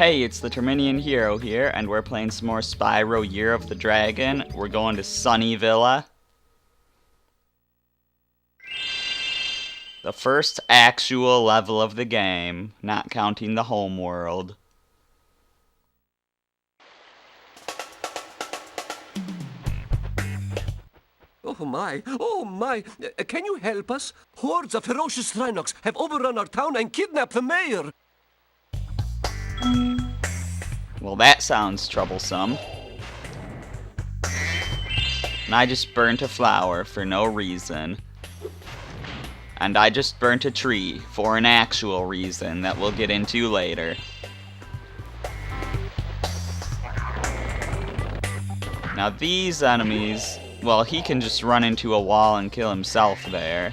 Hey, it's the Terminian Hero here, and we're playing some more Spyro Year of the Dragon. We're going to Sunny Villa. The first actual level of the game, not counting the home world. Oh my, can you help us? Hordes of ferocious Rhinox have overrun our town and kidnapped the mayor. Well, that sounds troublesome. And I just burnt a flower for no reason. And I just burnt a tree for an actual reason that we'll get into later. Now these enemies, well, he can just run into a wall and kill himself there.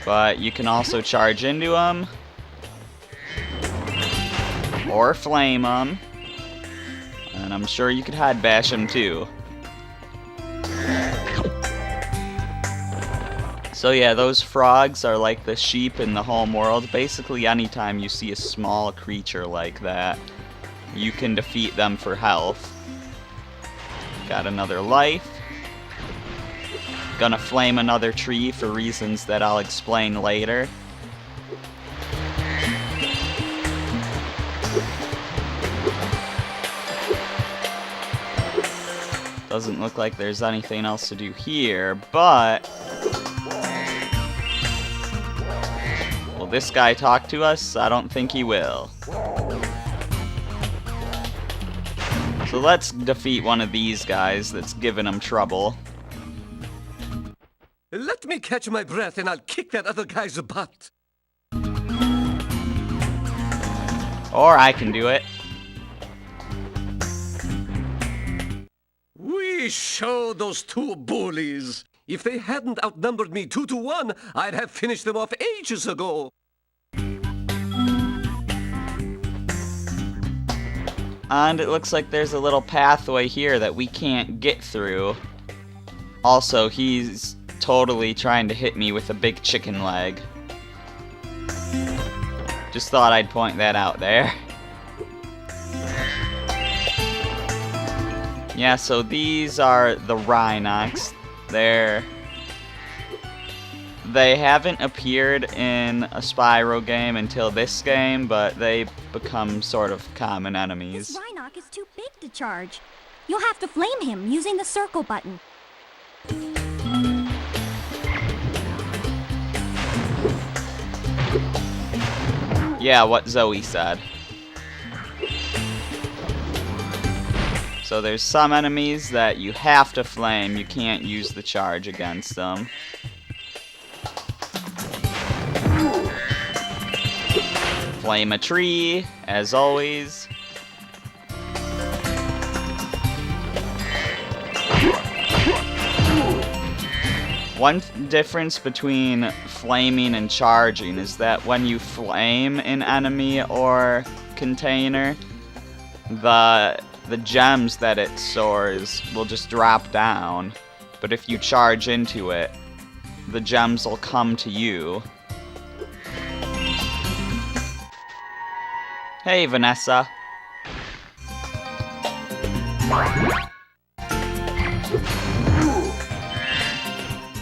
But you can also charge into him. Or flame him. And I'm sure you could head bash him too. So yeah, those frogs are like the sheep in the home world. Basically, anytime you see a small creature like that, you can defeat them for health. Got another life. Gonna flame another tree for reasons that I'll explain later. Doesn't look like there's anything else to do here, but... Will this guy talk to us? I don't think he will. So let's defeat one of these guys that's giving him trouble. Let me catch my breath and I'll kick that other guy's butt. Or I can do it. We showed those two bullies. If they hadn't outnumbered me 2-1, I'd have finished them off ages ago. And it looks like there's a little pathway here that we can't get through. Also, he's totally trying to hit me with a big chicken leg. Just thought I'd point that out there. Yeah, so these are the Rhinox. They haven't appeared in a Spyro game until this game, but they become sort of common enemies. This Rhinox is too big to charge. You'll have to flame him using the circle button. Yeah, what Zoe said. So there's some enemies that you have to flame, you can't use the charge against them. Flame a tree, as always. One difference between flaming and charging is that when you flame an enemy or container, the gems that it stores will just drop down. But if you charge into it, the gems will come to you. Hey, Vanessa.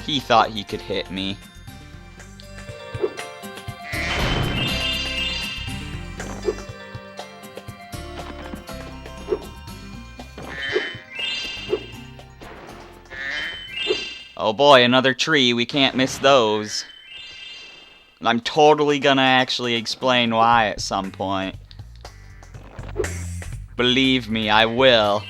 He thought he could hit me. Oh boy, another tree. We can't miss those. I'm totally gonna actually explain why at some point. Believe me, I will.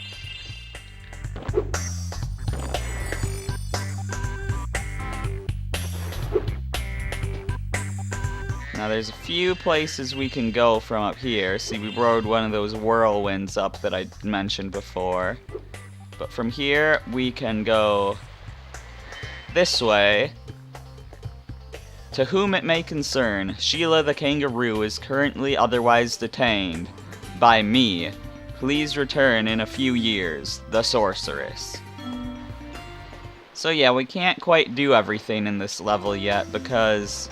Now there's a few places we can go from up here. See, we rode one of those whirlwinds up that I mentioned before. But from here, we can go this way. To whom it may concern, Sheila the kangaroo is currently otherwise detained. By me. Please return in a few years. The sorceress. So yeah, we can't quite do everything in this level yet because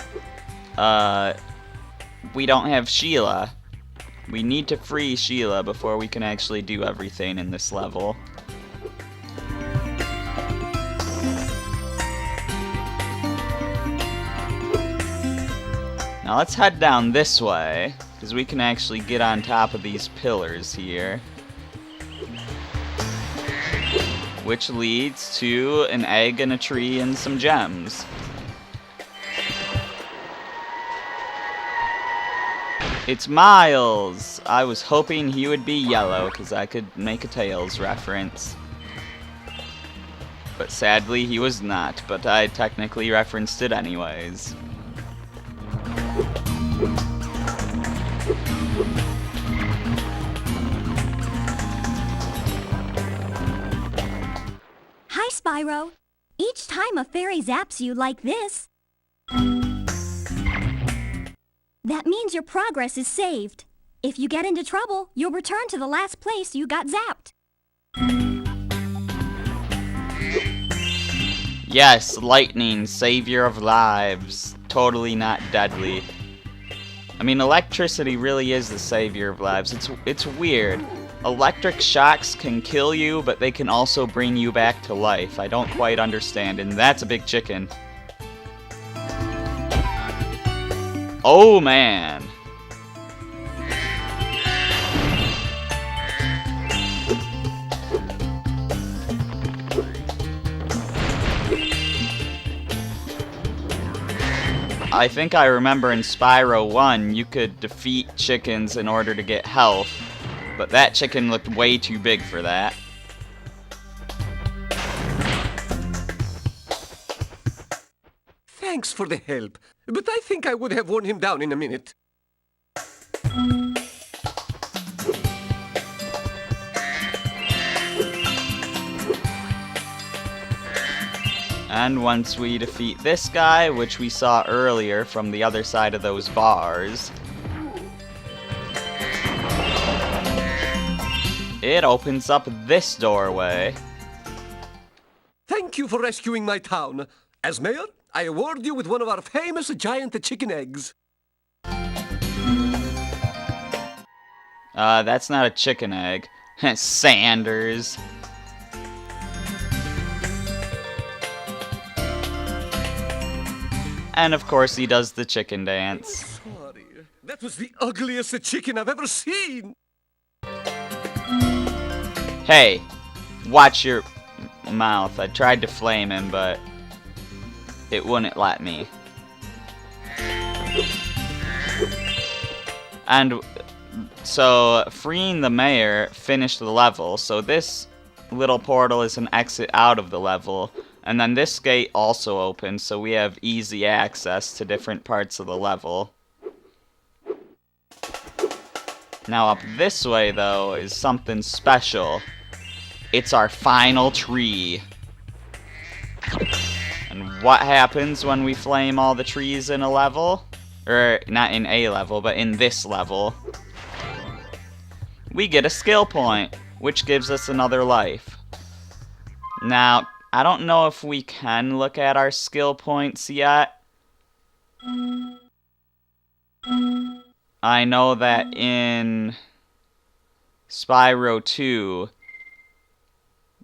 we don't have Sheila. We need to free Sheila before we can actually do everything in this level. Now let's head down this way, because we can actually get on top of these pillars here. Which leads to an egg and a tree and some gems. It's Miles! I was hoping he would be yellow, because I could make a Tails reference. But sadly he was not, but I technically referenced it anyways. Hi, Spyro. Each time a fairy zaps you like this, that means your progress is saved. If you get into trouble, you'll return to the last place you got zapped. Yes, lightning, savior of lives. Totally not deadly. I mean, electricity really is the savior of lives. It's weird. Electric shocks can kill you, but they can also bring you back to life. I don't quite understand, and that's a big chicken. Oh, man. I think I remember in Spyro 1, you could defeat chickens in order to get health, but that chicken looked way too big for that. Thanks for the help, but I think I would have worn him down in a minute. And once we defeat this guy, which we saw earlier from the other side of those bars, it opens up this doorway. Thank you for rescuing my town. As mayor, I award you with one of our famous giant chicken eggs. That's not a chicken egg. Sanders. And of course he does the chicken dance. Sorry, that was the ugliest chicken I've ever seen. Hey, watch your mouth. I tried to flame him, but it wouldn't let me. And so freeing the mayor finished the level. So this little portal is an exit out of the level. And then this gate also opens, so we have easy access to different parts of the level. Now up this way, though, is something special. It's our final tree. And what happens when we flame all the trees in a level? Or, not in a level, but in this level. We get a skill point, which gives us another life. Now, I don't know if we can look at our skill points yet. I know that in Spyro 2,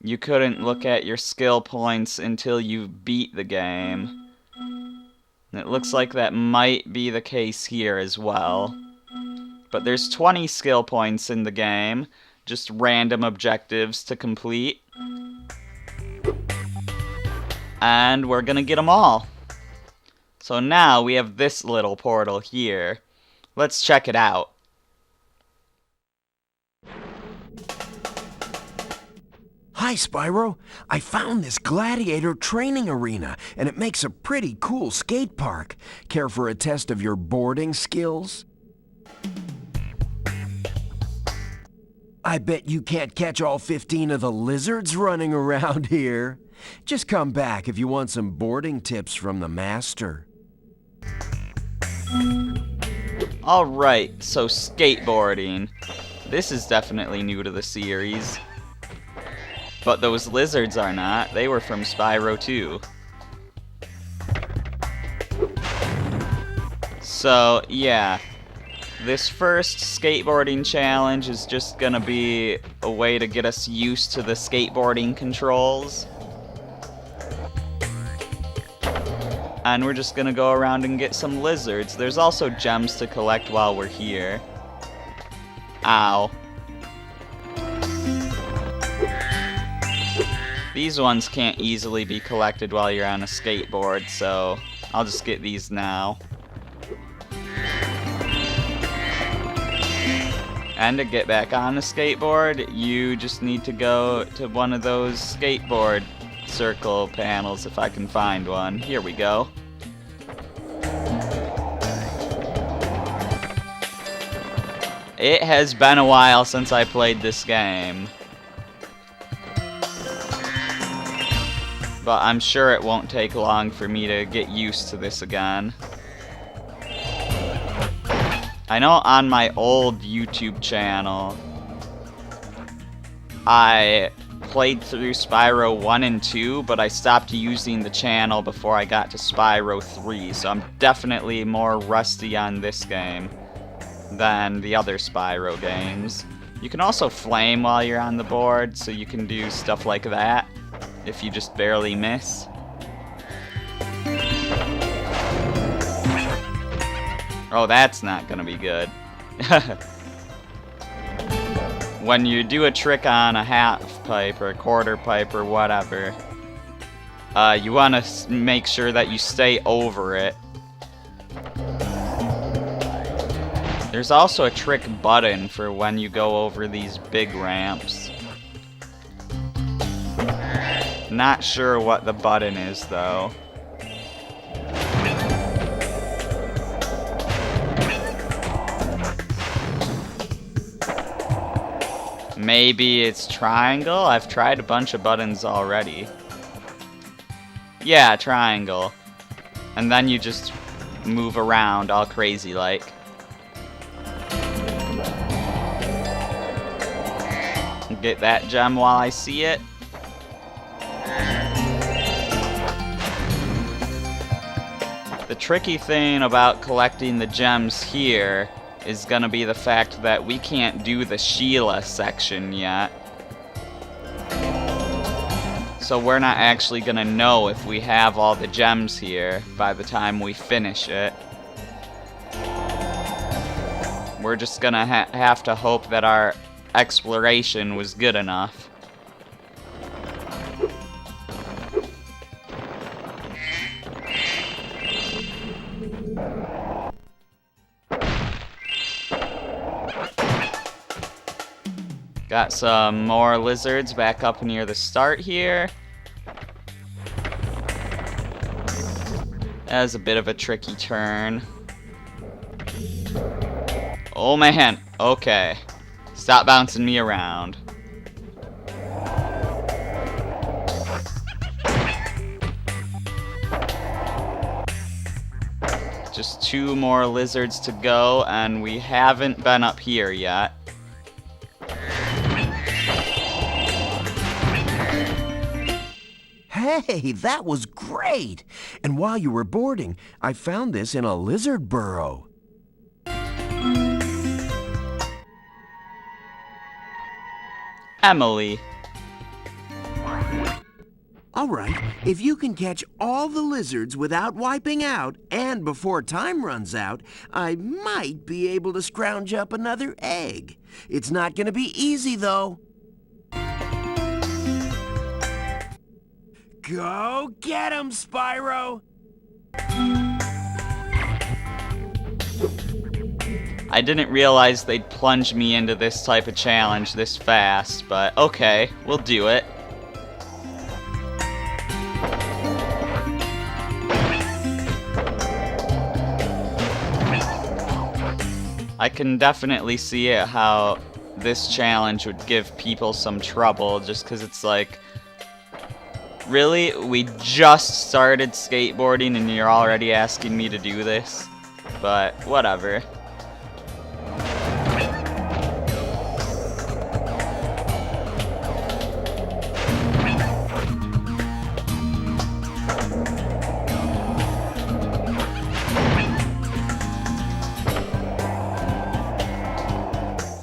you couldn't look at your skill points until you beat the game. And it looks like that might be the case here as well. But there's 20 skill points in the game, just random objectives to complete. And we're gonna get them all. So now we have this little portal here. Let's check it out. Hi, Spyro. I found this gladiator training arena, and it makes a pretty cool skate park. Care for a test of your boarding skills? I bet you can't catch all 15 of the lizards running around here. Just come back if you want some boarding tips from the master. Alright, so skateboarding. This is definitely new to the series. But those lizards are not. They were from Spyro 2. So, yeah. This first skateboarding challenge is just gonna be a way to get us used to the skateboarding controls. And we're just gonna go around and get some lizards. There's also gems to collect while we're here. Ow. These ones can't easily be collected while you're on a skateboard, so I'll just get these now. And to get back on a skateboard, you just need to go to one of those skateboard circle panels if I can find one. Here we go. It has been a while since I played this game. But I'm sure it won't take long for me to get used to this again. I know on my old YouTube channel, I played through Spyro 1 and 2, but I stopped using the channel before I got to Spyro 3, so I'm definitely more rusty on this game than the other Spyro games. You can also flame while you're on the board, so you can do stuff like that if you just barely miss. Oh, that's not gonna be good. When you do a trick on a half pipe or a quarter pipe or whatever, you want to make sure that you stay over it. There's also a trick button for when you go over these big ramps. Not sure what the button is, though. Maybe it's triangle? I've tried a bunch of buttons already. Yeah, triangle. And then you just move around all crazy like. Get that gem while I see it. The tricky thing about collecting the gems here is gonna be the fact that we can't do the Sheila section yet. So we're not actually gonna know if we have all the gems here by the time we finish it. We're just gonna have to hope that our exploration was good enough. Got some more lizards back up near the start here. That was a bit of a tricky turn. Oh man, okay. Stop bouncing me around. Just 2 more lizards to go, and we haven't been up here yet. Hey, that was great! And while you were boarding, I found this in a lizard burrow. Emily. All right, if you can catch all the lizards without wiping out and before time runs out, I might be able to scrounge up another egg. It's not going to be easy, though. Go get 'em, Spyro! I didn't realize they'd plunge me into this type of challenge this fast, but okay, we'll do it. I can definitely see it how this challenge would give people some trouble, just because it's like, really? We just started skateboarding and you're already asking me to do this? But whatever.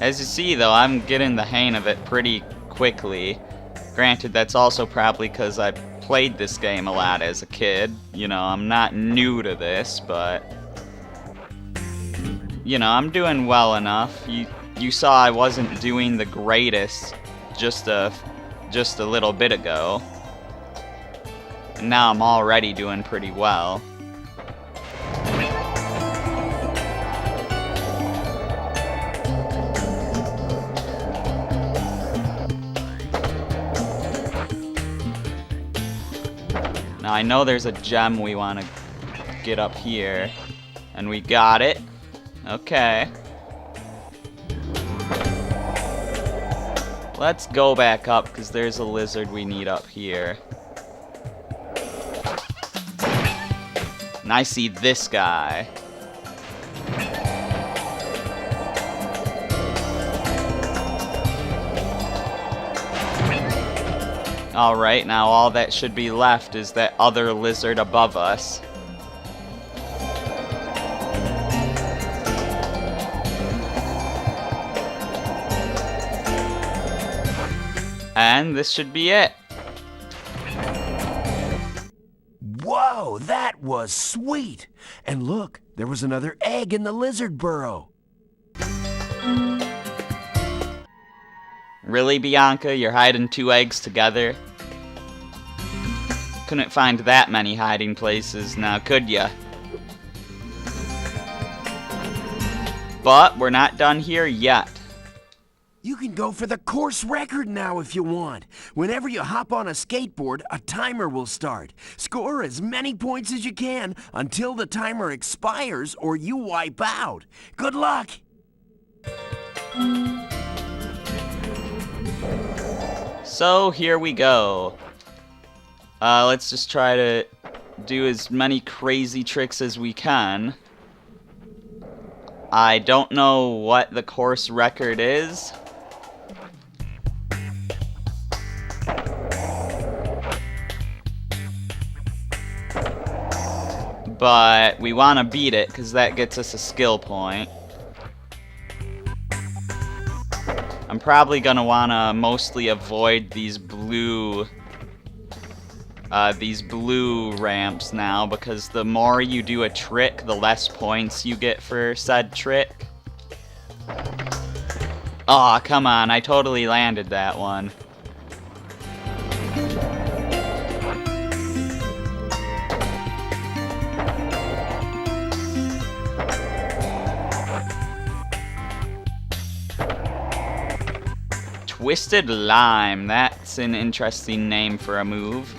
As you see, though, I'm getting the hang of it pretty quickly. Granted, that's also probably because I played this game a lot as a kid. You know, I'm not new to this, but... You know, I'm doing well enough. You saw I wasn't doing the greatest just a little bit ago. And now I'm already doing pretty well. Now I know there's a gem we want to get up here. And we got it. Okay. Let's go back up, because there's a lizard we need up here. And I see this guy. Alright, now all that should be left is that other lizard above us. And this should be it. Whoa, that was sweet! And look, there was another egg in the lizard burrow. Really, Bianca? You're hiding 2 eggs together? Couldn't find that many hiding places now, could ya? But we're not done here yet. You can go for the course record now if you want. Whenever you hop on a skateboard, a timer will start. Score as many points as you can until the timer expires or you wipe out. Good luck! So here we go. Let's just try to do as many crazy tricks as we can. I don't know what the course record is. But we want to beat it, because that gets us a skill point. I'm probably going to want to mostly avoid these blue ramps now, because the more you do a trick, the less points you get for said trick. Aw, come on, I totally landed that one. Twisted Lime, that's an interesting name for a move.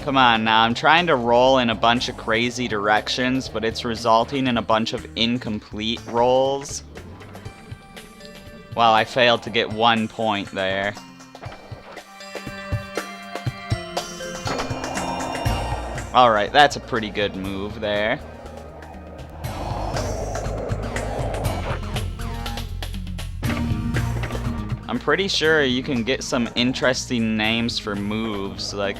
Come on now, I'm trying to roll in a bunch of crazy directions, but it's resulting in a bunch of incomplete rolls. Wow, I failed to get 1 point there. Alright, that's a pretty good move there. I'm pretty sure you can get some interesting names for moves, like,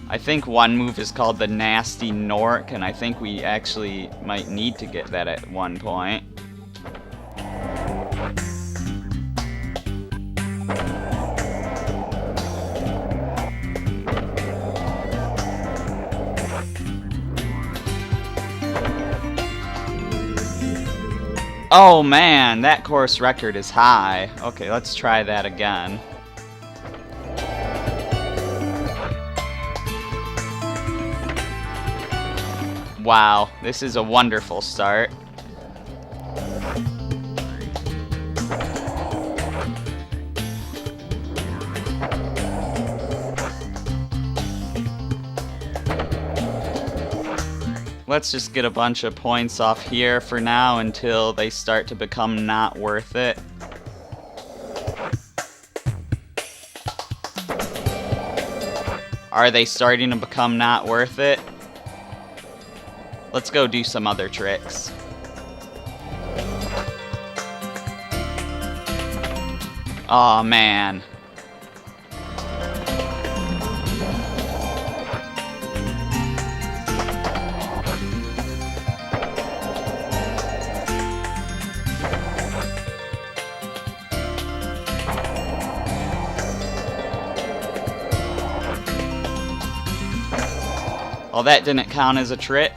I think one move is called the Nasty Nork, and I think we actually might need to get that at one point. Oh man, that course record is high. Okay, let's try that again. Wow, this is a wonderful start. Let's just get a bunch of points off here for now until they start to become not worth it. Are they starting to become not worth it? Let's go do some other tricks. Aw, man. Oh, that didn't count as a trick.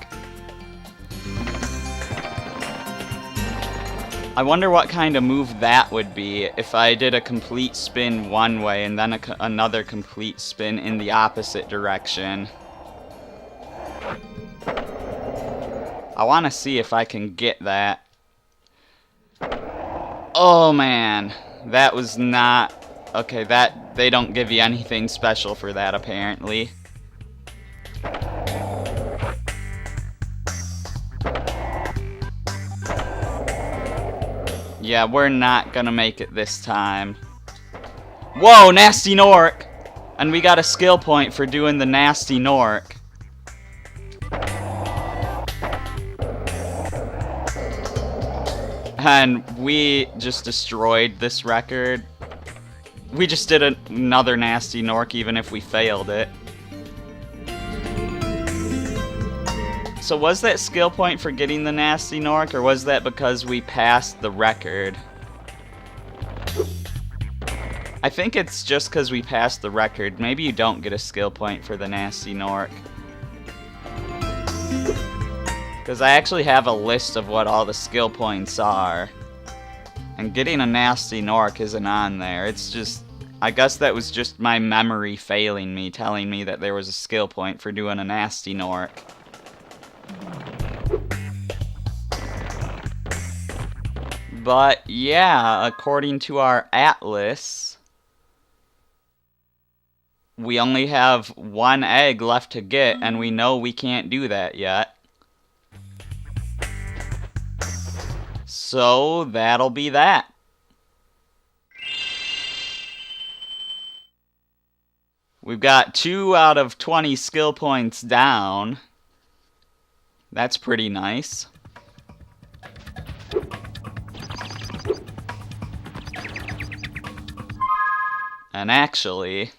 I wonder what kind of move that would be if I did a complete spin one way and then another complete spin in the opposite direction. I want to see if I can get that. Oh man, that was not... Okay, that... They don't give you anything special for that apparently. Yeah, we're not gonna make it this time. Whoa, Nasty Nork! And we got a skill point for doing the Nasty Nork. And we just destroyed this record. We just did another Nasty Nork even if we failed it. So was that skill point for getting the Nasty Nork, or was that because we passed the record? I think it's just because we passed the record. Maybe you don't get a skill point for the Nasty Nork. Because I actually have a list of what all the skill points are. And getting a Nasty Nork isn't on there. It's just... I guess that was just my memory failing me, telling me that there was a skill point for doing a Nasty Nork. But yeah, according to our atlas, we only have one egg left to get, and we know we can't do that yet. So that'll be that. We've got 2 out of 20 skill points down. That's pretty nice. And actually,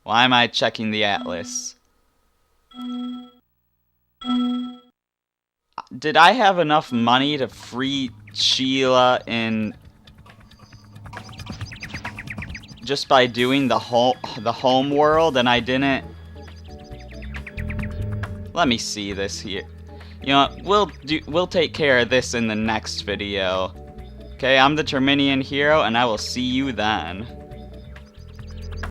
why am I checking the atlas? Did I have enough money to free Sheila in just by doing the home world, and I didn't? Let me see this here. You know what, we'll take care of this in the next video. Okay, I'm the Terminian Hero, and I will see you then.